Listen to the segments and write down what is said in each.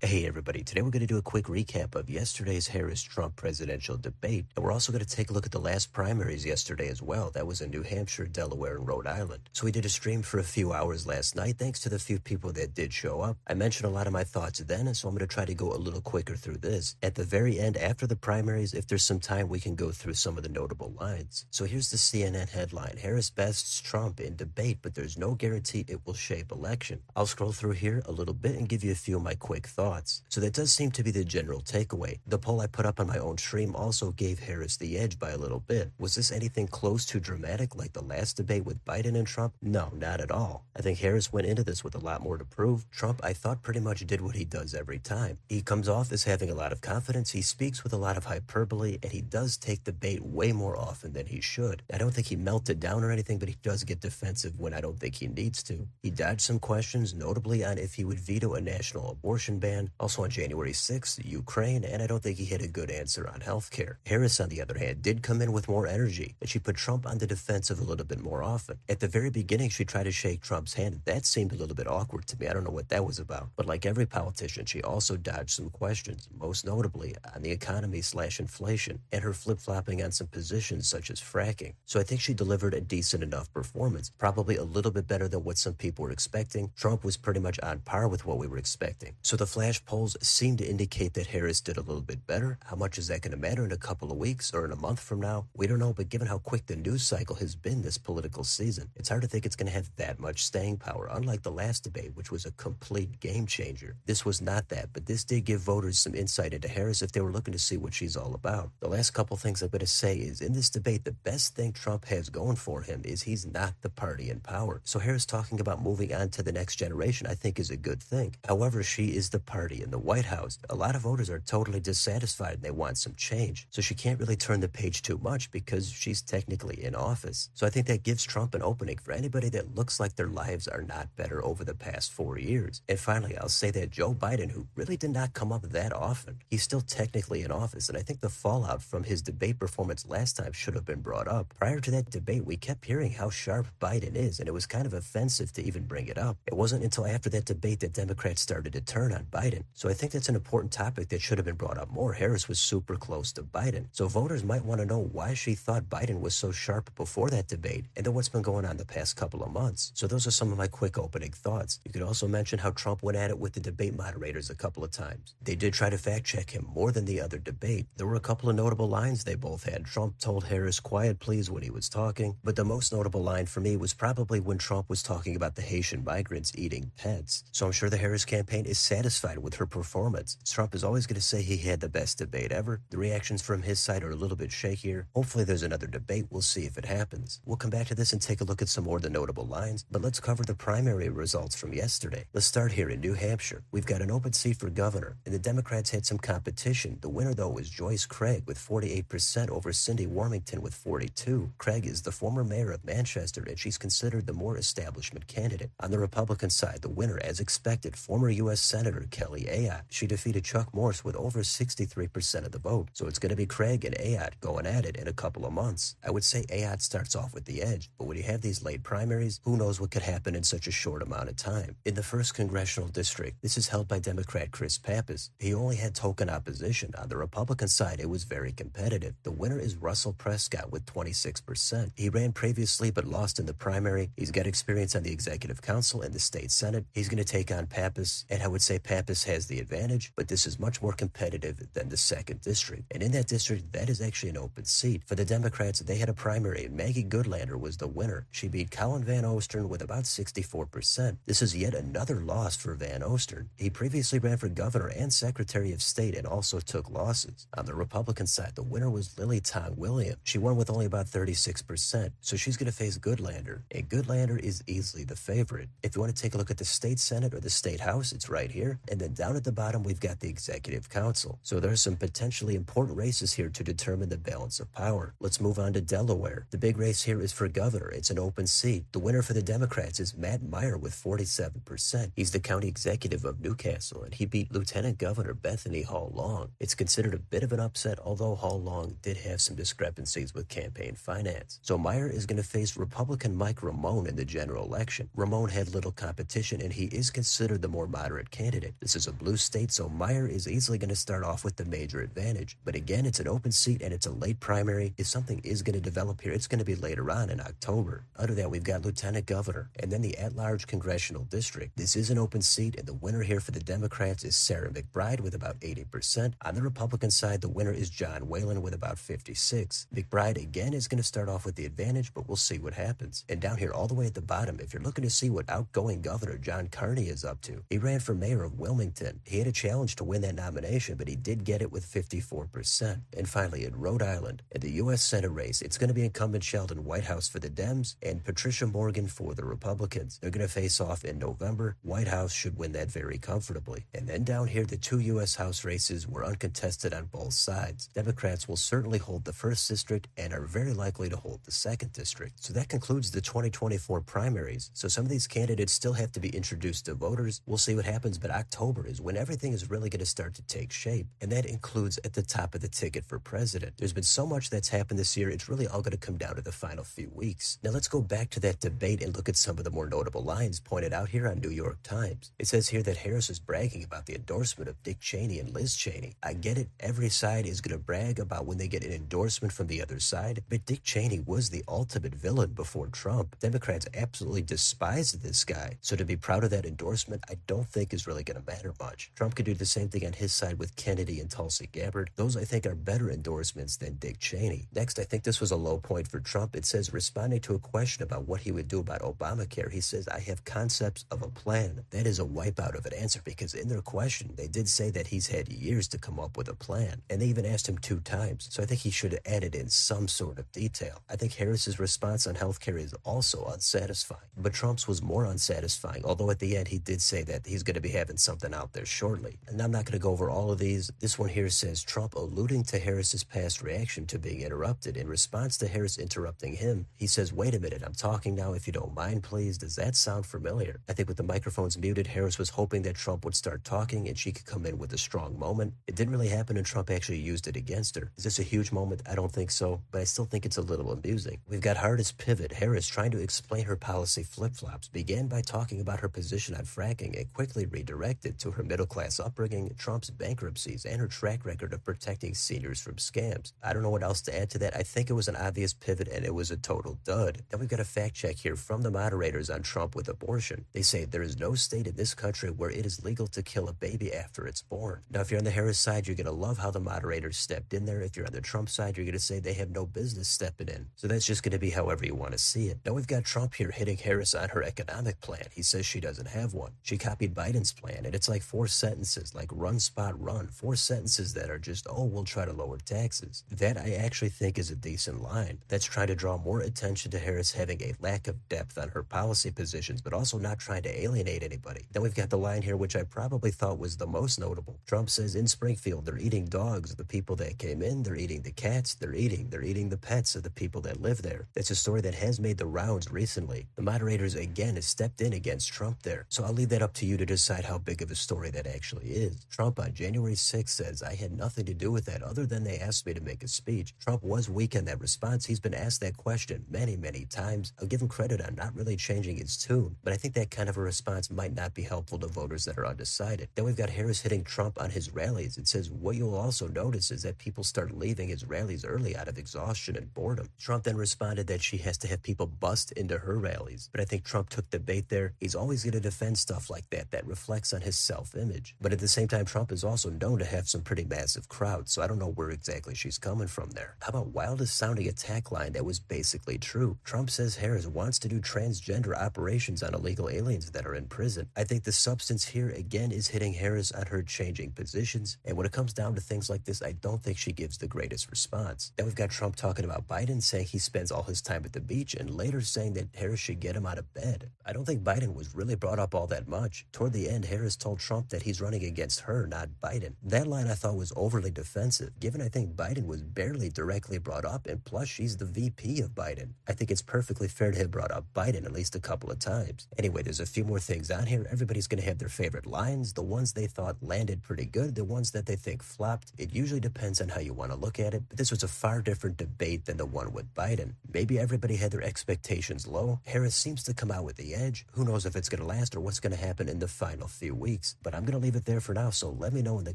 Hey everybody, today we're going to do a quick recap of yesterday's Harris-Trump presidential debate, and we're also going to take a look at the last primaries yesterday as well. That was in New Hampshire, Delaware, and Rhode Island. So we did a stream for a few hours last night, thanks to the few people that did show up. I mentioned a lot of my thoughts then, and so I'm going to try to go a little quicker through this. At the very end, after the primaries, if there's some time, we can go through some of the notable lines. So here's the CNN headline: Harris bests Trump in debate, but there's no guarantee it will shape election. I'll scroll through here a little bit and give you a few of my quick thoughts. So that does seem to be the general takeaway. The poll I put up on my own stream also gave Harris the edge by a little bit. Was this anything close to dramatic like the last debate with Biden and Trump? No, not at all. I think Harris went into this with a lot more to prove. Trump, I thought, pretty much did what he does every time. He comes off as having a lot of confidence, he speaks with a lot of hyperbole, and he does take the bait way more often than he should. I don't think he melted down or anything, but he does get defensive when I don't think he needs to. He dodged some questions, notably on if he would veto a national abortion ban, also on January 6th, Ukraine, and I don't think he had a good answer on healthcare. Harris, on the other hand, did come in with more energy, and she put Trump on the defensive a little bit more often. At the very beginning, she tried to shake Trump's hand. That seemed a little bit awkward to me. I don't know what that was about. But like every politician, she also dodged some questions, most notably on the economy/inflation, and her flip-flopping on some positions such as fracking. So I think she delivered a decent enough performance, probably a little bit better than what some people were expecting. Trump was pretty much on par with what we were expecting. So the flash polls seem to indicate that Harris did a little bit better. How much is that going to matter in a couple of weeks or in a month from now? We don't know, but given how quick the news cycle has been this political season, it's hard to think it's going to have that much staying power, unlike the last debate, which was a complete game changer. This was not that, but this did give voters some insight into Harris if they were looking to see what she's all about. The last couple things I'm going to say is, in this debate, the best thing Trump has going for him is he's not the party in power. So Harris talking about moving on to the next generation, I think, is a good thing. However, she is the party in the White House. A lot of voters are totally dissatisfied and they want some change. So she can't really turn the page too much because she's technically in office. So I think that gives Trump an opening for anybody that looks like their lives are not better over the past 4 years. And finally, I'll say that Joe Biden, who really did not come up that often, he's still technically in office. And I think the fallout from his debate performance last time should have been brought up. Prior to that debate, we kept hearing how sharp Biden is, and it was kind of offensive to even bring it up. It wasn't until after that debate that Democrats started to turn on Biden. So I think that's an important topic that should have been brought up more. Harris was super close to Biden. So voters might want to know why she thought Biden was so sharp before that debate and then what's been going on the past couple of months. So those are some of my quick opening thoughts. You could also mention how Trump went at it with the debate moderators a couple of times. They did try to fact check him more than the other debate. There were a couple of notable lines they both had. Trump told Harris, "Quiet please," when he was talking. But the most notable line for me was probably when Trump was talking about the Haitian migrants eating pets. So I'm sure the Harris campaign is satisfied with her performance. Trump is always going to say he had the best debate ever. The reactions from his side are a little bit shakier. Hopefully there's another debate. We'll see if it happens. We'll come back to this and take a look at some more of the notable lines, but let's cover the primary results from yesterday. Let's start here in New Hampshire. We've got an open seat for governor, and the Democrats had some competition. The winner, though, was Joyce Craig with 48% over Cindy Warmington with 42%. Craig is the former mayor of Manchester, and she's considered the more establishment candidate. On the Republican side, the winner, as expected, former U.S. Senator Kelly Ayotte. She defeated Chuck Morse with over 63% of the vote. So it's going to be Craig and Ayotte going at it in a couple of months. I would say Ayotte starts off with the edge, but when you have these late primaries, who knows what could happen in such a short amount of time. In the 1st Congressional District, this is held by Democrat Chris Pappas. He only had token opposition. On the Republican side, it was very competitive. The winner is Russell Prescott with 26%. He ran previously but lost in the primary. He's got experience on the Executive Council and the State Senate. He's going to take on Pappas, and I would say Pappas has the advantage, but this is much more competitive than the 2nd District. And in that district, that is actually an open seat. For the Democrats, they had a primary, and Maggie Goodlander was the winner. She beat Colin Van Ostern with about 64%. This is yet another loss for Van Ostern. He previously ran for governor and Secretary of State and also took losses. On the Republican side, the winner was Lily Tong Williams. She won with only about 36%, so she's going to face Goodlander, and Goodlander is easily the favorite. If you want to take a look at the State Senate or the State House, it's right here. And then down at the bottom, we've got the Executive Council. So there are some potentially important races here to determine the balance of power. Let's move on to Delaware. The big race here is for governor. It's an open seat. The winner for the Democrats is Matt Meyer with 47%. He's the county executive of Newcastle, and he beat Lieutenant Governor Bethany Hall Long. It's considered a bit of an upset, although Hall Long did have some discrepancies with campaign finance. So Meyer is going to face Republican Mike Ramone in the general election. Ramone had little competition, and he is considered the more moderate candidate. The This is a blue state, so Meyer is easily going to start off with the major advantage. But again, it's an open seat and it's a late primary. If something is going to develop here, it's going to be later on in October. Under that, we've got Lieutenant Governor and then the at-large congressional district. This is an open seat, and the winner here for the Democrats is Sarah McBride with about 80%. On the Republican side, the winner is John Whalen with about 56%. McBride again is going to start off with the advantage, but we'll see what happens. And down here all the way at the bottom, if you're looking to see what outgoing Governor John Carney is up to, he ran for mayor of Wilmington. He had a challenge to win that nomination, but he did get it with 54%. And finally, in Rhode Island, in the U.S. Senate race, it's going to be incumbent Sheldon Whitehouse for the Dems and Patricia Morgan for the Republicans. They're going to face off in November. Whitehouse should win that very comfortably. And then down here, the two U.S. House races were uncontested on both sides. Democrats will certainly hold the 1st district and are very likely to hold the 2nd district. So that concludes the 2024 primaries. So some of these candidates still have to be introduced to voters. We'll see what happens, but October is when everything is really going to start to take shape. And that includes at the top of the ticket for president. There's been so much that's happened this year, it's really all going to come down to the final few weeks. Now let's go back to that debate and look at some of the more notable lines pointed out here on New York Times. It says here that Harris is bragging about the endorsement of Dick Cheney and Liz Cheney. I get it. Every side is going to brag about when they get an endorsement from the other side, but Dick Cheney was the ultimate villain before Trump. Democrats absolutely despised this guy. So to be proud of that endorsement, I don't think is really going to matter much. Trump could do the same thing on his side with Kennedy and Tulsi Gabbard. Those, I think, are better endorsements than Dick Cheney. Next, I think this was a low point for Trump. It says, responding to a question about what he would do about Obamacare, he says, I have concepts of a plan. That is a wipeout of an answer, because in their question, they did say that he's had years to come up with a plan. And they even asked him 2 times. So I think he should have added in some sort of detail. I think Harris's response on healthcare is also unsatisfying. But Trump's was more unsatisfying, although at the end he did say that he's going to be having something out there shortly. And I'm not going to go over all of these. This one here says, Trump alluding to Harris's past reaction to being interrupted. In response to Harris interrupting him, he says, wait a minute, I'm talking now, if you don't mind, please. Does that sound familiar? I think with the microphones muted, Harris was hoping that Trump would start talking and she could come in with a strong moment. It didn't really happen, and Trump actually used it against her. Is this a huge moment? I don't think so, but I still think it's a little amusing. We've got hardest pivot. Harris, trying to explain her policy flip-flops, began by talking about her position on fracking and quickly redirected to her middle-class upbringing, Trump's bankruptcies, and her track record of protecting seniors from scams. I don't know what else to add to that. I think it was an obvious pivot, and it was a total dud. Then we've got a fact check here from the moderators on Trump with abortion. They say there is no state in this country where it is legal to kill a baby after it's born. Now, if you're on the Harris side, you're going to love how the moderators stepped in there. If you're on the Trump side, you're going to say they have no business stepping in. So that's just going to be however you want to see it. Now we've got Trump here hitting Harris on her economic plan. He says she doesn't have one. She copied Biden's plan, and it's like 4 sentences, like run, spot, run. 4 sentences that are just, oh, we'll try to lower taxes. That I actually think is a decent line. That's trying to draw more attention to Harris having a lack of depth on her policy positions, but also not trying to alienate anybody. Then we've got the line here, which I probably thought was the most notable. Trump says in Springfield, they're eating dogs. The people that came in, they're eating the cats, they're eating the pets of the people that live there. That's a story that has made the rounds recently. The moderators again have stepped in against Trump there. So I'll leave that up to you to decide how big of a story that actually is. Trump on January 6th says, I had nothing to do with that other than they asked me to make a speech. Trump was weak in that response. He's been asked that question many, many times. I'll give him credit on not really changing his tune, but I think that kind of a response might not be helpful to voters that are undecided. Then we've got Harris hitting Trump on his rallies. It says, what you'll also notice is that people start leaving his rallies early out of exhaustion and boredom. Trump then responded that she has to have people bust into her rallies. But I think Trump took the bait there. He's always going to defend stuff like that that reflects on his self-image. But at the same time, Trump is also known to have some pretty massive crowds, so I don't know where exactly she's coming from there. How about wildest sounding attack line that was basically true? Trump says Harris wants to do transgender operations on illegal aliens that are in prison. I think the substance here again is hitting Harris on her changing positions, and when it comes down to things like this, I don't think she gives the greatest response. Then we've got Trump talking about Biden, saying he spends all his time at the beach, and later saying that Harris should get him out of bed. I don't think Biden was really brought up all that much. Toward the end, Harris told Trump that he's running against her, not Biden. That line I thought was overly defensive, given I think Biden was barely directly brought up, and plus she's the VP of Biden. I think it's perfectly fair to have brought up Biden at least a couple of times. Anyway, there's a few more things on here. Everybody's going to have their favorite lines, the ones they thought landed pretty good, the ones that they think flopped. It usually depends on how you want to look at it, but this was a far different debate than the one with Biden. Maybe everybody had their expectations low. Harris seems to come out with the edge. Who knows if it's going to last or what's going to happen in the final few weeks. weeks. But I'm going to leave it there for now, so let me know in the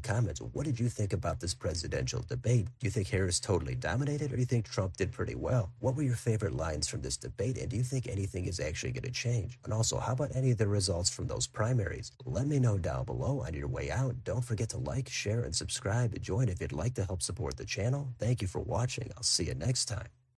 comments, what did you think about this presidential debate? Do you think Harris totally dominated, or do you think Trump did pretty well? What were your favorite lines from this debate, and do you think anything is actually going to change? And also, how about any of the results from those primaries? Let me know down below. On your way out, don't forget to like, share, and subscribe. Join if you'd like to help support the channel. Thank you for watching. I'll see you next time.